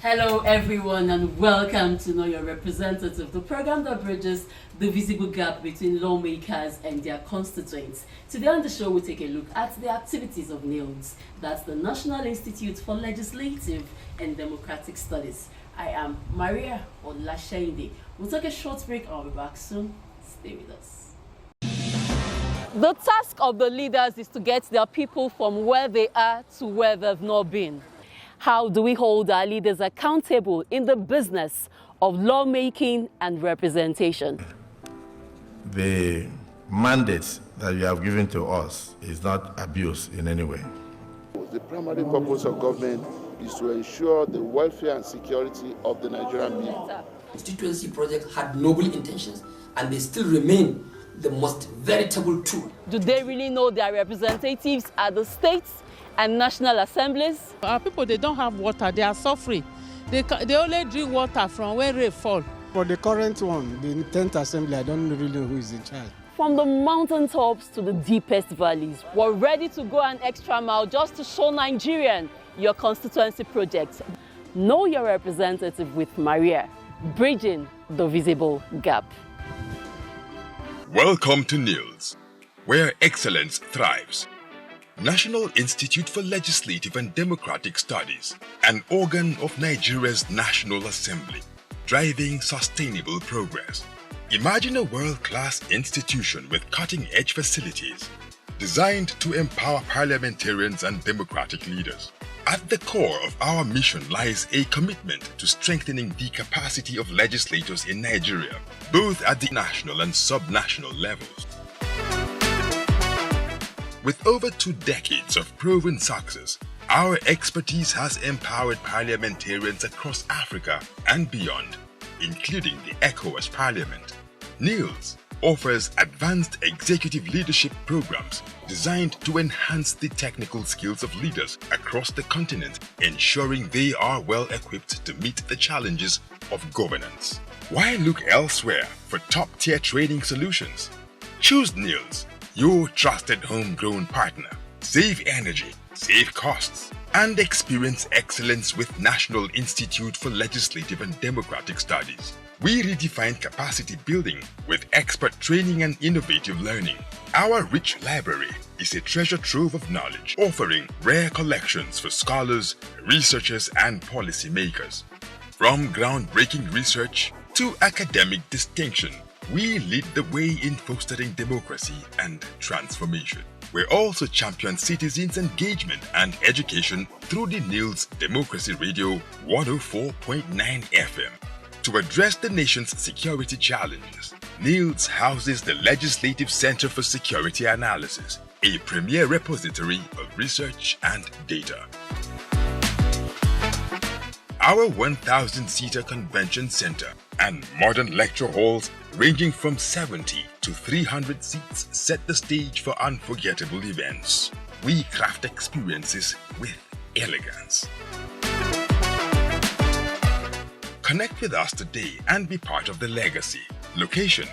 Hello everyone and welcome to Know Your Representative, the program that bridges the visible gap between lawmakers and their constituents. Today on the show we take a look at the activities of NILDS, that's the National Institute for Legislative and Democratic Studies. I am Mariah Olashainde. We'll take a short break and I'll be back soon. Stay with us. The task of the leaders is to get their people from where they are to where they've not been. How do we hold our leaders accountable in the business of lawmaking and representation? The mandate that you have given to us is not abuse in any way. The primary purpose of government is to ensure the welfare and security of the Nigerian people. The constituency project had noble intentions and they still remain the most veritable tool. Do they really know their representatives at the states and national assemblies? Our people, they don't have water, they are suffering. They only drink water from where rain fall. For the current one, the 10th assembly, I don't really know who is in charge. From the mountaintops to the deepest valleys, we're ready to go an extra mile just to show Nigerian your constituency project. Know your representative with Mariah, bridging the visible gap. Welcome to NILDS, where excellence thrives. National Institute for Legislative and Democratic Studies, an organ of Nigeria's National Assembly, driving sustainable progress. Imagine a world-class institution with cutting-edge facilities, designed to empower parliamentarians and democratic leaders. At the core of our mission lies a commitment to strengthening the capacity of legislators in Nigeria, both at the national and sub-national levels. With over 2 decades of proven success, our expertise has empowered parliamentarians across Africa and beyond, including the ECOWAS Parliament. NILDS offers advanced executive leadership programs designed to enhance the technical skills of leaders across the continent, ensuring they are well equipped to meet the challenges of governance. Why look elsewhere for top-tier training solutions? Choose NILDS, your trusted homegrown partner. Save energy, save costs, and experience excellence with National Institute for Legislative and Democratic Studies. We redefine capacity building with expert training and innovative learning. Our rich library is a treasure trove of knowledge, offering rare collections for scholars, researchers, and policymakers. From groundbreaking research to academic distinction, we lead the way in fostering democracy and transformation. We also champion citizens' engagement and education through the NILDS Democracy Radio 104.9 FM. To address the nation's security challenges, NILDS houses the Legislative Center for Security Analysis, a premier repository of research and data. Our 1,000-seater convention center and modern lecture halls ranging from 70 to 300 seats set the stage for unforgettable events. We craft experiences with elegance. Connect with us today and be part of the legacy. Location: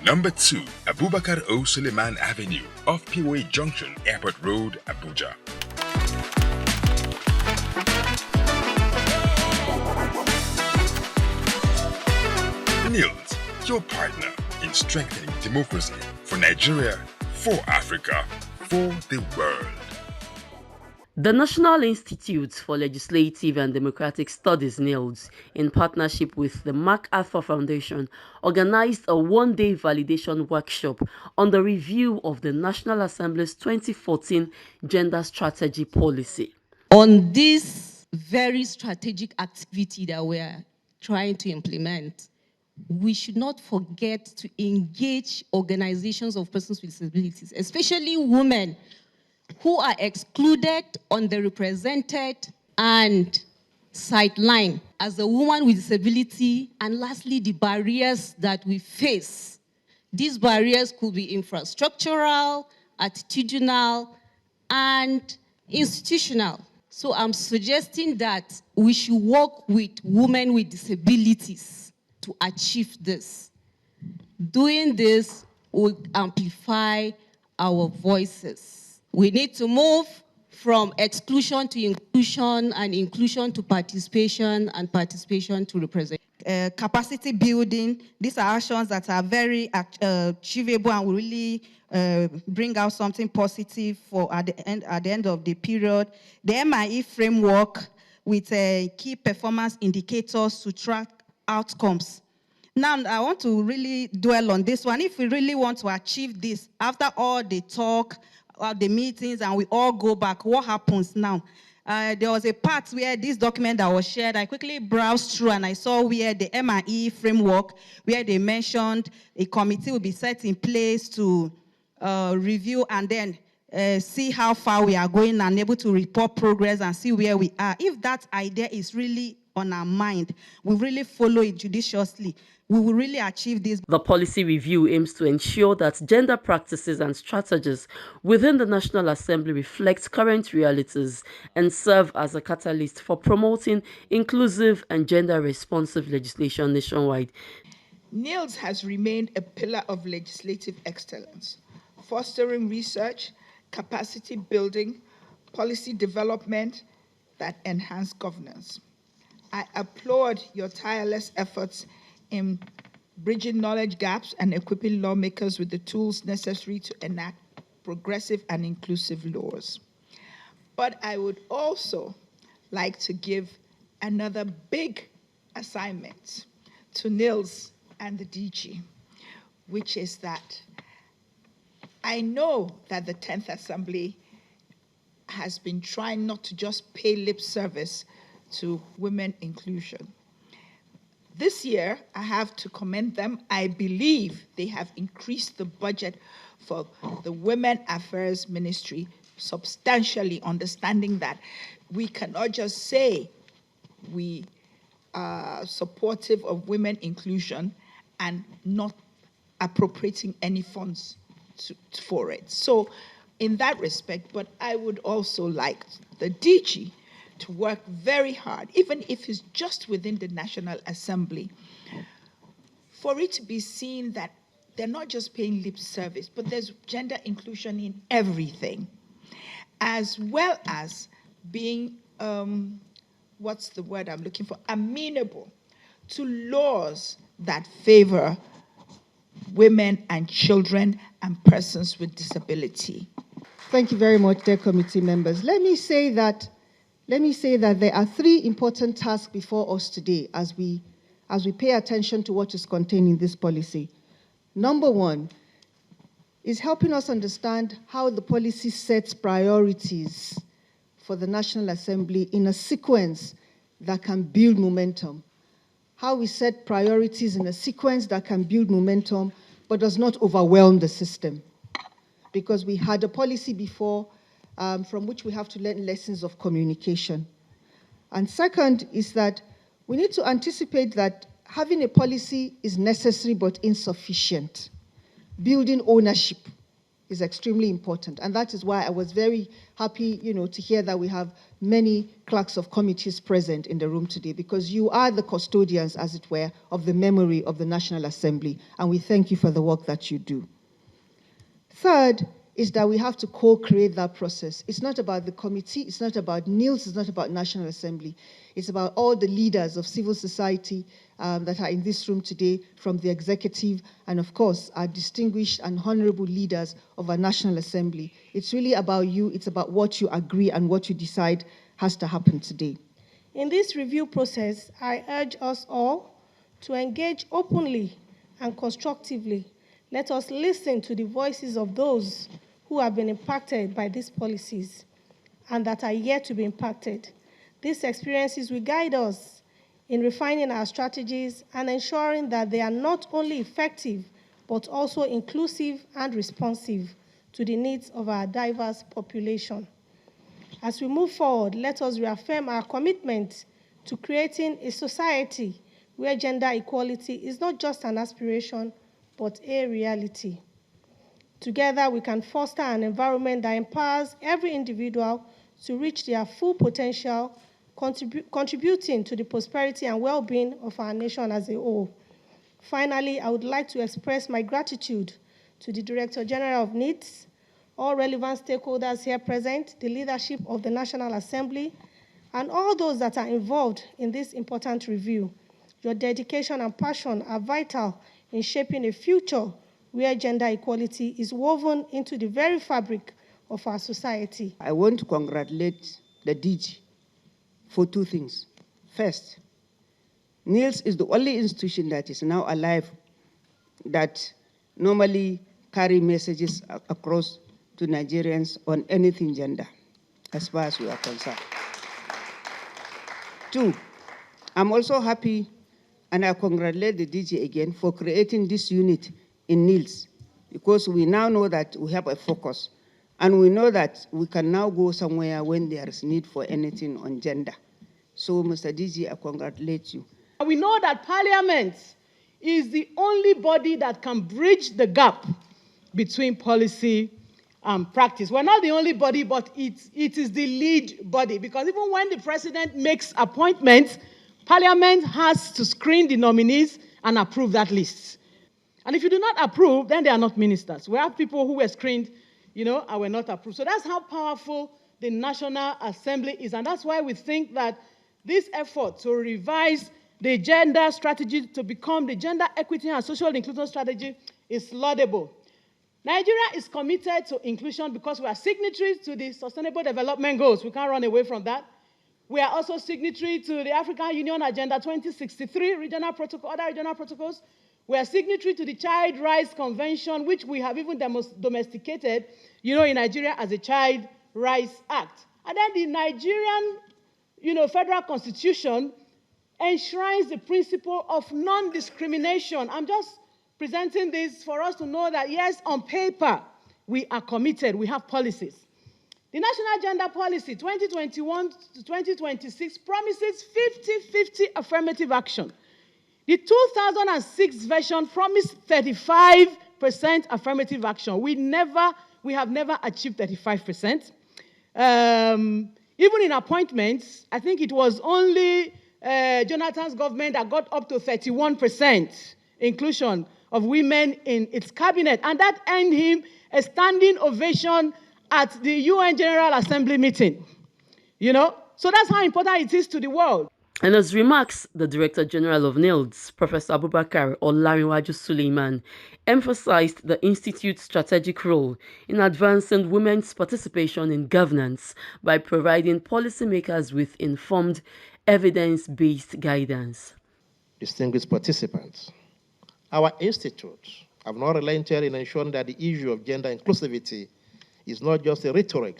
Number 2, Abubakar O. Suleiman Avenue, off Piway Junction, Airport Road, Abuja. NILDS, your partner in strengthening democracy for Nigeria, for Africa, for the world. The National Institute for Legislative and Democratic Studies, NILDS, in partnership with the MacArthur Foundation, organized a one-day validation workshop on the review of the National Assembly's 2014 Gender Strategy Policy. On this very strategic activity that we're trying to implement, we should not forget to engage organizations of persons with disabilities, especially women who are excluded, underrepresented, and sidelined as a woman with disability, and lastly, the barriers that we face. These barriers could be infrastructural, attitudinal, and institutional. So I'm suggesting that we should work with women with disabilities to achieve this. Doing this would amplify our voices. We need to move from exclusion to inclusion, and inclusion to participation, and participation to representation. Capacity building, these are actions that are very achievable and will really bring out something positive for at the end of the period. The MIE framework with key performance indicators to track outcomes. Now, I want to really dwell on this one. If we really want to achieve this, after all the talk, the meetings, and we all go back, what happens now? There was a part where this document that was shared, I quickly browsed through and I saw where the MIE framework, where they mentioned a committee will be set in place to review and then see how far we are going and able to report progress and see where we are. If that idea is really on our mind, we really follow it judiciously, we will really achieve this. The policy review aims to ensure that gender practices and strategies within the National Assembly reflect current realities and serve as a catalyst for promoting inclusive and gender-responsive legislation nationwide. NILDS has remained a pillar of legislative excellence, fostering research, capacity building, policy development that enhance governance. I applaud your tireless efforts in bridging knowledge gaps and equipping lawmakers with the tools necessary to enact progressive and inclusive laws. But I would also like to give another big assignment to NILDS and the DG, which is that I know that the 10th Assembly has been trying not to just pay lip service to women inclusion. This year, I have to commend them. I believe they have increased the budget for the Women Affairs Ministry substantially, understanding that we cannot just say we are supportive of women inclusion and not appropriating any funds for it. So in that respect, but I would also like the DG to work very hard, even if it's just within the National Assembly, for it to be seen that they're not just paying lip service, but there's gender inclusion in everything, as well as being, what's the word I'm looking for, amenable to laws that favor women and children and persons with disability. Thank you very much, dear committee members. Let me say that there are three important tasks before us today as we pay attention to what is contained in this policy. Number one is helping us understand how the policy sets priorities for the National Assembly in a sequence that can build momentum. How we set priorities in a sequence that can build momentum but does not overwhelm the system. Because we had a policy before from which we have to learn lessons of communication. And second is that we need to anticipate that having a policy is necessary but insufficient. Building ownership is extremely important. And that is why I was very happy, to hear that we have many clerks of committees present in the room today, because you are the custodians, as it were, of the memory of the National Assembly. And we thank you for the work that you do. Third is that we have to co-create that process. It's not about the committee, it's not about NILDS, it's not about National Assembly. It's about all the leaders of civil society that are in this room today, from the executive, and of course, our distinguished and honorable leaders of our National Assembly. It's really about you, it's about what you agree and what you decide has to happen today. In this review process, I urge us all to engage openly and constructively. Let us listen to the voices of those who have been impacted by these policies and that are yet to be impacted. These experiences will guide us in refining our strategies and ensuring that they are not only effective, but also inclusive and responsive to the needs of our diverse population. As we move forward, let us reaffirm our commitment to creating a society where gender equality is not just an aspiration, but a reality. Together, we can foster an environment that empowers every individual to reach their full potential, contributing to the prosperity and well-being of our nation as a whole. Finally, I would like to express my gratitude to the Director General of NILDS, all relevant stakeholders here present, the leadership of the National Assembly, and all those that are involved in this important review. Your dedication and passion are vital in shaping a future where gender equality is woven into the very fabric of our society. I want to congratulate the DG for two things. First, NILDS is the only institution that is now alive that normally carry messages across to Nigerians on anything gender, as far as we are concerned. Two, I'm also happy, and I congratulate the DG again for creating this unit in NILDS, because we now know that we have a focus, and we know that we can now go somewhere when there is need for anything on gender. So, Mr. DG, I congratulate you. We know that Parliament is the only body that can bridge the gap between policy and practice. We're not the only body, but it is the lead body, because even when the president makes appointments, Parliament has to screen the nominees and approve that list. And if you do not approve, then they are not ministers. We have people who were screened, and were not approved. So that's how powerful the National Assembly is. And that's why we think that this effort to revise the gender strategy to become the gender equity and social inclusion strategy is laudable. Nigeria is committed to inclusion because we are signatories to the Sustainable Development Goals. We can't run away from that. We are also signatory to the African Union Agenda 2063, regional protocol, other regional protocols. We are signatory to the Child Rights Convention, which we have even domesticated, in Nigeria as a Child Rights Act. And then the Nigerian, federal constitution enshrines the principle of non-discrimination. I'm just presenting this for us to know that, yes, on paper, we are committed, we have policies. The National Gender Policy 2021 to 2026 promises 50-50 affirmative action. The 2006 version promised 35% affirmative action. We have never achieved 35%. Even in appointments, I think it was only Jonathan's government that got up to 31% inclusion of women in its cabinet, and that earned him a standing ovation at the UN General Assembly meeting. So that's how important it is to the world. And as remarks the Director General of NILDS, Professor Abubakar Olariwaju Suleiman, emphasized the Institute's strategic role in advancing women's participation in governance by providing policymakers with informed, evidence-based guidance. Distinguished participants, our institute have not relented in ensuring that the issue of gender inclusivity is not just a rhetoric,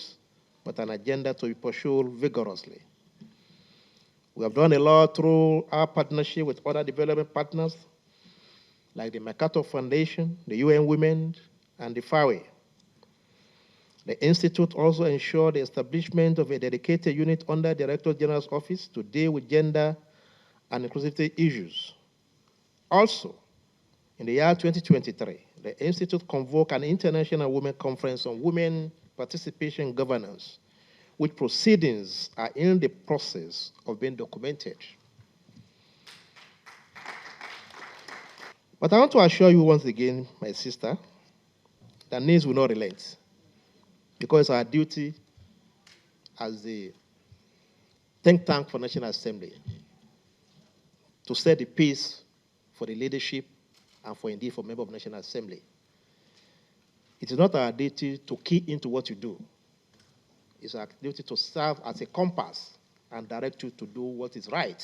but an agenda to be pursued vigorously. We have done a lot through our partnership with other development partners, like the MacArthur Foundation, the UN Women, and the FAWE. The Institute also ensured the establishment of a dedicated unit under the Director General's office to deal with gender and inclusivity issues. Also, in the year 2023, the Institute convoked an International Women Conference on Women Participation Governance, which proceedings are in the process of being documented. But I want to assure you once again, my sister, that NILDS will not relent, because it's our duty as the think tank for National Assembly to set the pace for the leadership and for members of National Assembly. It is not our duty to key into what you do. It's our duty to serve as a compass and direct you to do what is right.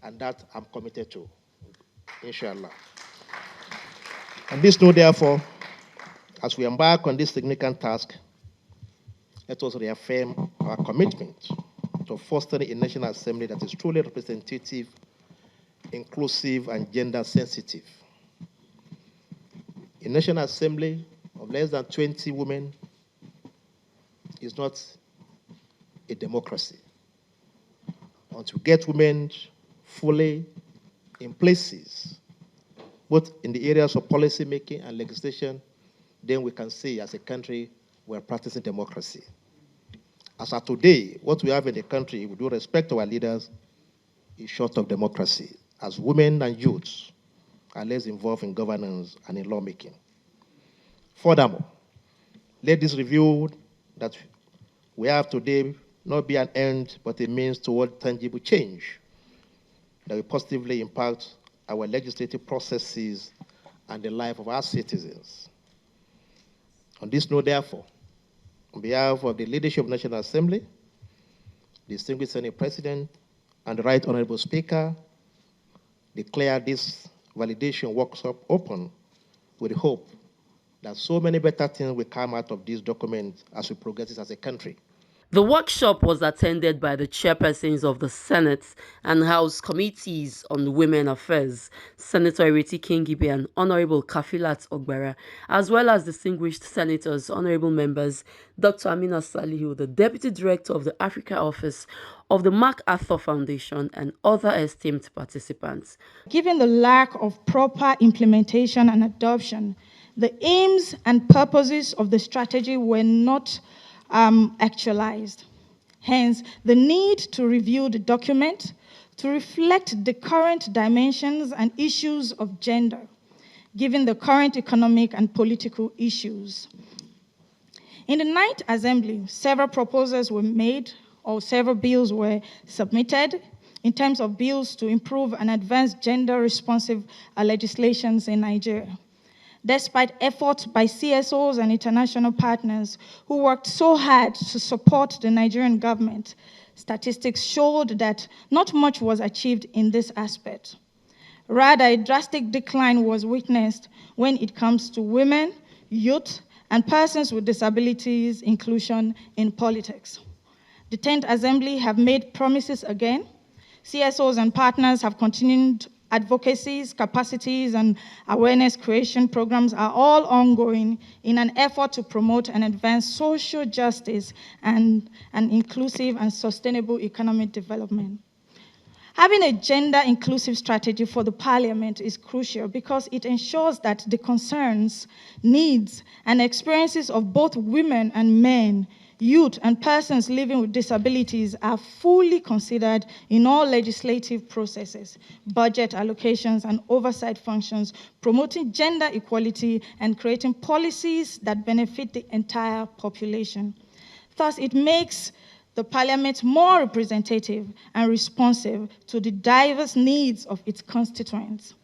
And that I'm committed to, inshallah. On this note, therefore, as we embark on this significant task, let us reaffirm our commitment to fostering a National Assembly that is truly representative, inclusive, and gender sensitive. A National Assembly of less than 20 women is not a democracy. Once we get women fully in places, both in the areas of policy making and legislation, then we can say as a country we're practicing democracy. As of today, what we have in the country, with due respect to our leaders, is short of democracy, as women and youths are less involved in governance and in lawmaking. Furthermore, let this review that we have today not be an end, but a means toward tangible change that will positively impact our legislative processes and the life of our citizens. On this note, therefore, on behalf of the leadership of the National Assembly, distinguished Senate President, and the Right Honorable Speaker, declare this validation workshop open with the hope that so many better things will come out of this document as we progress as a country. The workshop was attended by the chairpersons of the Senate and House Committees on Women Affairs, Senator Ireti Kingibe and Honorable Kafilat Ogbera, as well as distinguished senators, honorable members, Dr. Amina Salihu, the Deputy Director of the Africa Office of the MacArthur Foundation, and other esteemed participants. Given the lack of proper implementation and adoption, the aims and purposes of the strategy were not actualized. Hence, the need to review the document to reflect the current dimensions and issues of gender, given the current economic and political issues. In the Ninth Assembly, several proposals were made or several bills were submitted in terms of bills to improve and advance gender-responsive legislations in Nigeria. Despite efforts by CSOs and international partners who worked so hard to support the Nigerian government, statistics showed that not much was achieved in this aspect. Rather, a drastic decline was witnessed when it comes to women, youth, and persons with disabilities inclusion in politics. The 10th Assembly have made promises again. CSOs and partners have continued advocacies, capacities, and awareness creation programs are all ongoing in an effort to promote and advance social justice and an inclusive and sustainable economic development. Having a gender-inclusive strategy for the Parliament is crucial because it ensures that the concerns, needs, and experiences of both women and men, youth, and persons living with disabilities are fully considered in all legislative processes, budget allocations, and oversight functions, promoting gender equality and creating policies that benefit the entire population. Thus, it makes the Parliament more representative and responsive to the diverse needs of its constituents.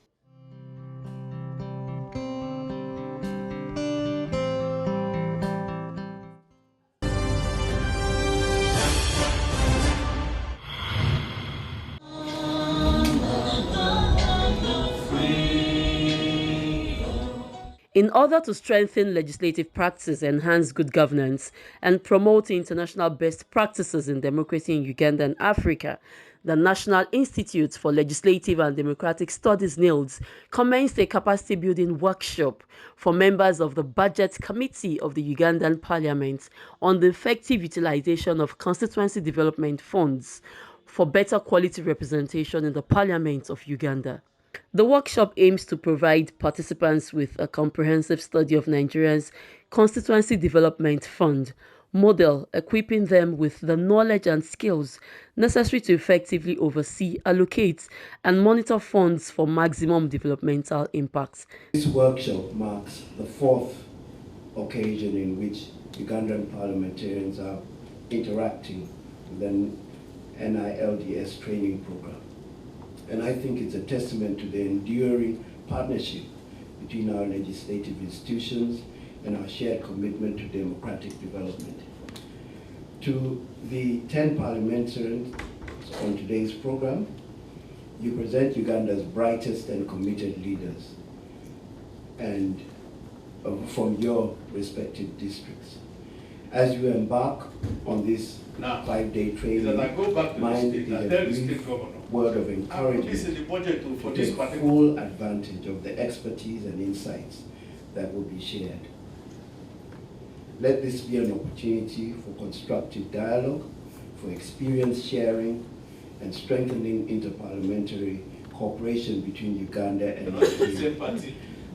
In order to strengthen legislative practice, enhance good governance, and promote international best practices in democracy in Uganda and Africa, the National Institute for Legislative and Democratic Studies (NILDS) commenced a capacity-building workshop for members of the Budget Committee of the Ugandan Parliament on the effective utilization of constituency development funds for better quality representation in the Parliament of Uganda. The workshop aims to provide participants with a comprehensive study of Nigeria's Constituency Development Fund model, equipping them with the knowledge and skills necessary to effectively oversee, allocate, and monitor funds for maximum developmental impact. This workshop marks the fourth occasion in which Ugandan parliamentarians are interacting with the NILDS training program. And I think it's a testament to the enduring partnership between our legislative institutions and our shared commitment to democratic development. To the 10 parliamentarians on today's program, you present Uganda's brightest and committed leaders and from your respective districts. As you embark on this 5-day training, mine is a brief word of encouragement to take full advantage of the expertise and insights that will be shared. Let this be an opportunity for constructive dialogue, for experience sharing, and strengthening interparliamentary cooperation between Uganda and Nigeria.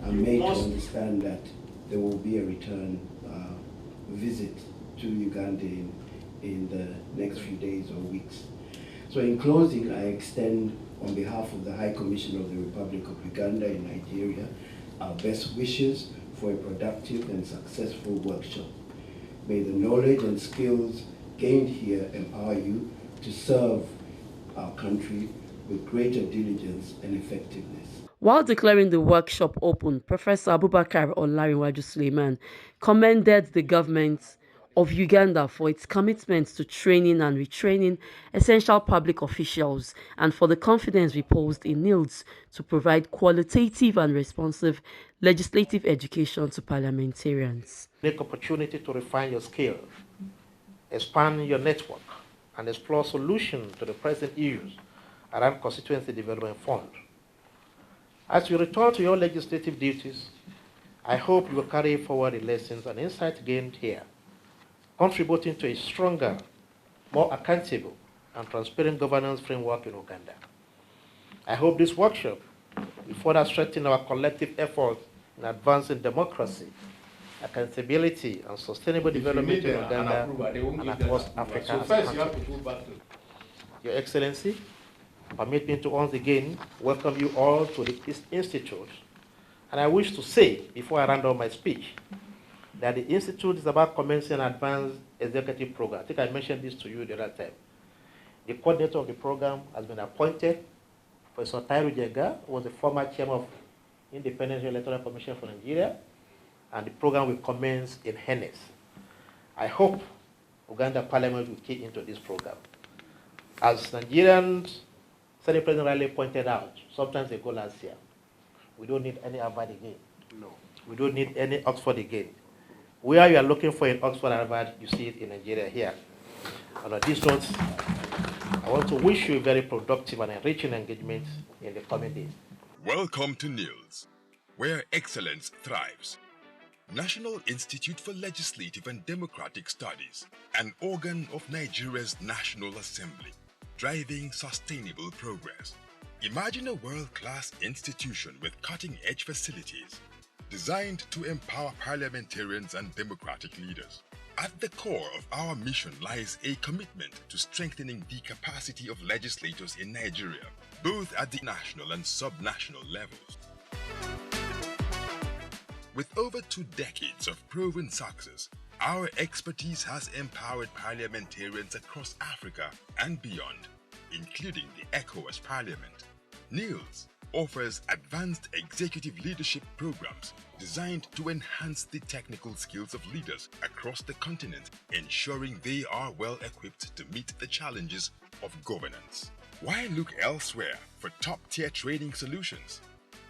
I'm made to understand that there will be a return visit to Uganda in the next few days or weeks. So in closing, I extend on behalf of the High Commission of the Republic of Uganda in Nigeria our best wishes for a productive and successful workshop. May the knowledge and skills gained here empower you to serve our country with greater diligence and effectiveness. While declaring the workshop open, Professor Abubakar Olariwaju Suleiman commended the government of Uganda for its commitment to training and retraining essential public officials and for the confidence reposed in NILDS to provide qualitative and responsive legislative education to parliamentarians. Take opportunity to refine your skills, expand your network, and explore solutions to the present issues around Constituency Development Fund. As you return to your legislative duties, I hope you will carry forward the lessons and insights gained here, contributing to a stronger, more accountable, and transparent governance framework in Uganda. I hope this workshop will further strengthen our collective efforts in advancing democracy, accountability, and sustainable development in Uganda and across Africa. Your Excellency, permit me to once again welcome you all to the Institute. And I wish to say, before I round off my speech, that the Institute is about commencing an advanced executive program. I think I mentioned this to you the other time. The coordinator of the program has been appointed. Professor Tairu Jega was the former chairman of Independent Electoral Commission for Nigeria, and the program will commence in earnest. I hope Uganda Parliament will key into this program. As Nigerians, Senate President Riley pointed out sometimes ago last year, we don't need any Harvard again. No. We don't need any Oxford again. Where you are looking for in Oxford and Harvard, you see it in Nigeria here. And on this note, I want to wish you a very productive and enriching engagement in the coming days. Welcome to NILDS, where excellence thrives. National Institute for Legislative and Democratic Studies, an organ of Nigeria's National Assembly, driving sustainable progress. Imagine a world-class institution with cutting-edge facilities, designed to empower parliamentarians and democratic leaders. At the core of our mission lies a commitment to strengthening the capacity of legislators in Nigeria, both at the national and subnational levels. With over 2 decades of proven success, our expertise has empowered parliamentarians across Africa and beyond, including the ECOWAS Parliament. NILDS offers advanced executive leadership programs designed to enhance the technical skills of leaders across the continent, ensuring they are well equipped to meet the challenges of governance. Why look elsewhere for top-tier training solutions?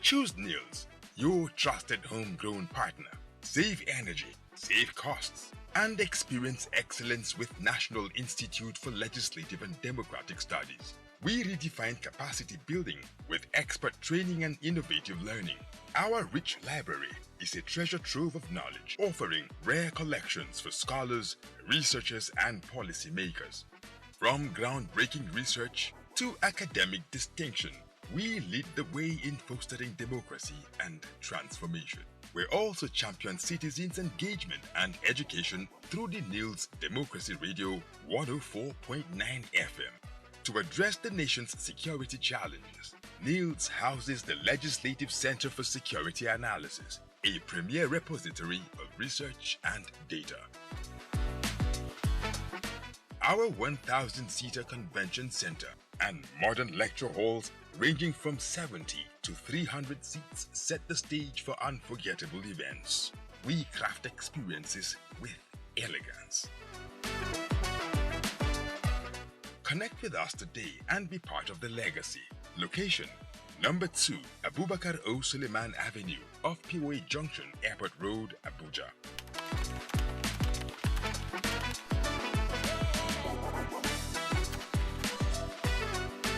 Choose NILDS, your trusted homegrown partner. Save energy, save costs, and experience excellence with National Institute for Legislative and Democratic Studies. We redefine capacity building with expert training and innovative learning. Our rich library is a treasure trove of knowledge, offering rare collections for scholars, researchers, and policymakers. From groundbreaking research to academic distinction, we lead the way in fostering democracy and transformation. We also champion citizens' engagement and education through the NILDS Democracy Radio 104.9 FM. To address the nation's security challenges, NILDS houses the Legislative Center for Security Analysis, a premier repository of research and data. Our 1,000-seater convention center and modern lecture halls ranging from 70 to 300 seats set the stage for unforgettable events. We craft experiences with elegance. Connect with us today and be part of the legacy. Location: Number 2, Abubakar O. Suleiman Avenue, off POA Junction, Airport Road, Abuja.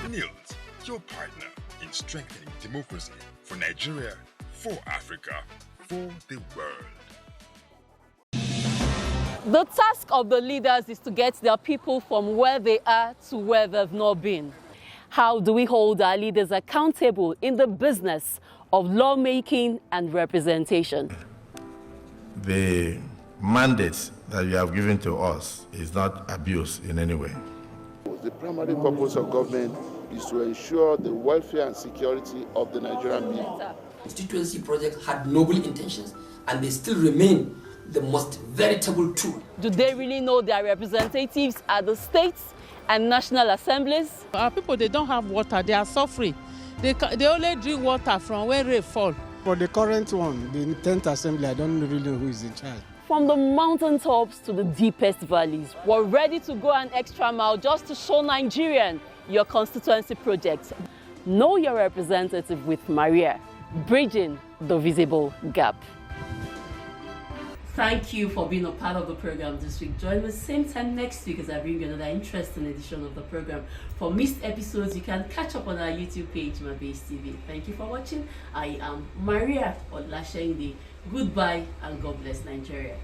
NILDS, your partner in strengthening democracy for Nigeria, for Africa, for the world. The task of the leaders is to get their people from where they are to where they've not been. How do we hold our leaders accountable in the business of lawmaking and representation? The mandate that you have given to us is not abuse in any way. The primary purpose of government is to ensure the welfare and security of the Nigerian people. Constituency project had noble intentions, and they still remain the most veritable tool. Do they really know their representatives at the states and national assemblies? Our people, they don't have water. They are suffering. They only drink water from where rain fall. For the current one, the 10th Assembly, I don't really know who is in charge. From the mountaintops to the deepest valleys, we're ready to go an extra mile just to show Nigerian your constituency project. Know your representative with Mariah, bridging the visible gap. Thank you for being a part of the program this week. Join us same time next week as I bring you another interesting edition of the program. For missed episodes, you can catch up on our YouTube page, MyBase TV. Thank you for watching. I am Mariah Olashendi. Goodbye and God bless Nigeria.